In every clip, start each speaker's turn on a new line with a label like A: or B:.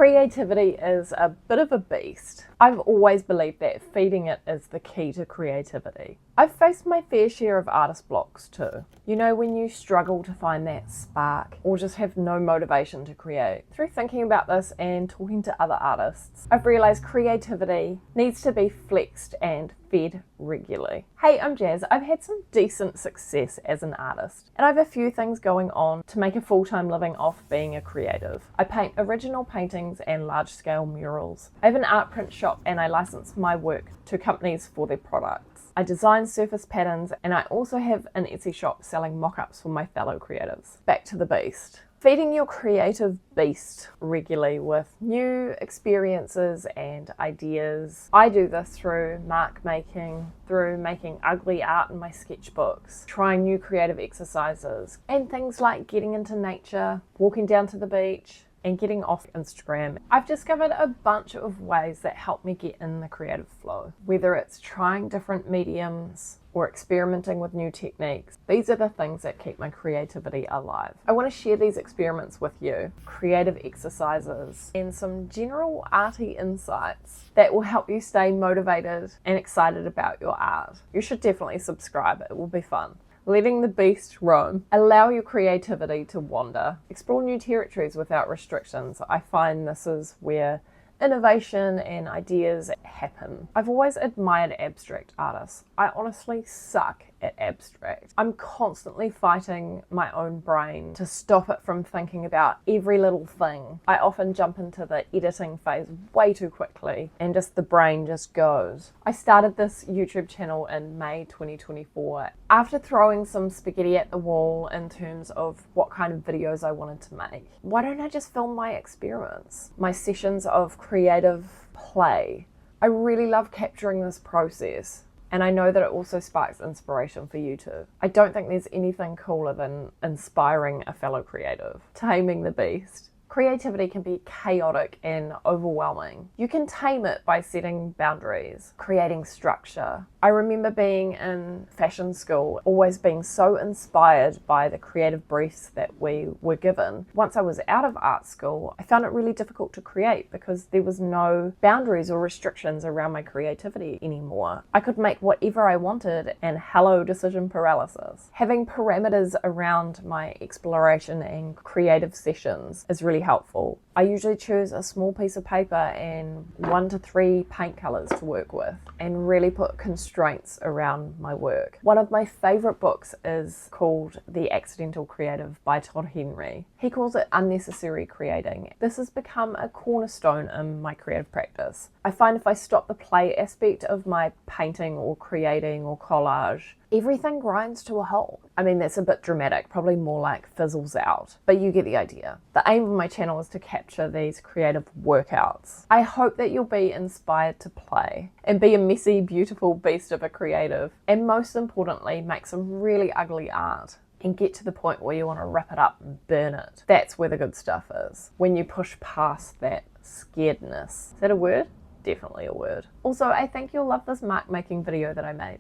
A: Creativity is a bit of a beast. I've always believed that feeding it is the key to creativity. I've faced my fair share of artist blocks too. You know, when you struggle to find that spark or just have no motivation to create. Through thinking about this and talking to other artists, I've realised creativity needs to be flexed and fed regularly. Hey, I'm Jazz. I've had some decent success as an artist, and I have a few things going on to make a full-time living off being a creative. I paint original paintings and large-scale murals. I have an art print shop and I license my work to companies for their products. I design surface patterns, and I also have an Etsy shop selling mock-ups for my fellow creatives. Back to the beast. Feeding your creative beast regularly with new experiences and ideas. I do this through mark making, through making ugly art in my sketchbooks, trying new creative exercises, and things like getting into nature, walking down to the beach, and getting off Instagram. I've discovered a bunch of ways that help me get in the creative flow. Whether it's trying different mediums or experimenting with new techniques, these are the things that keep my creativity alive. I want to share these experiments with you, creative exercises, and some general arty insights that will help you stay motivated and excited about your art. You should definitely subscribe, it will be fun. Letting the beast roam. Allow your creativity to wander. Explore new territories without restrictions. I find this is where innovation and ideas happen. I've always admired abstract artists. I honestly suck at abstract. I'm constantly fighting my own brain to stop it from thinking about every little thing. I often jump into the editing phase way too quickly and just the brain just goes. I started this YouTube channel in May 2024 after throwing some spaghetti at the wall in terms of what kind of videos I wanted to make. Why don't I just film my experiments? My sessions of creative play. I really love capturing this process, and I know that it also sparks inspiration for you too. I don't think there's anything cooler than inspiring a fellow creative. Taming the beast. Creativity can be chaotic and overwhelming. You can tame it by setting boundaries, creating structure. I remember being in fashion school, always being so inspired by the creative briefs that we were given. Once I was out of art school, I found it really difficult to create because there was no boundaries or restrictions around my creativity anymore. I could make whatever I wanted, and hello decision paralysis. Having parameters around my exploration and creative sessions is really helpful. I usually choose a small piece of paper and 1 to 3 paint colors to work with and really put constraints around my work. One of my favorite books is called The Accidental Creative by Todd Henry. He calls it unnecessary creating. This has become a cornerstone in my creative practice. I find if I stop the play aspect of my painting or creating or collage, everything grinds to a halt. I mean, that's a bit dramatic, probably more like fizzles out, but you get the idea. The aim of my channel is to capture these creative workouts. I hope that you'll be inspired to play and be a messy, beautiful beast of a creative, and most importantly, make some really ugly art and get to the point where you want to rip it up and burn it. That's where the good stuff is, when you push past that scaredness. Is that a word? Definitely a word. Also, I think you'll love this mark making video that I made.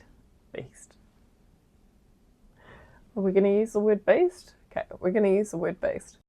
A: Beast. Are we going to use the word beast? Okay, we're going to use the word beast.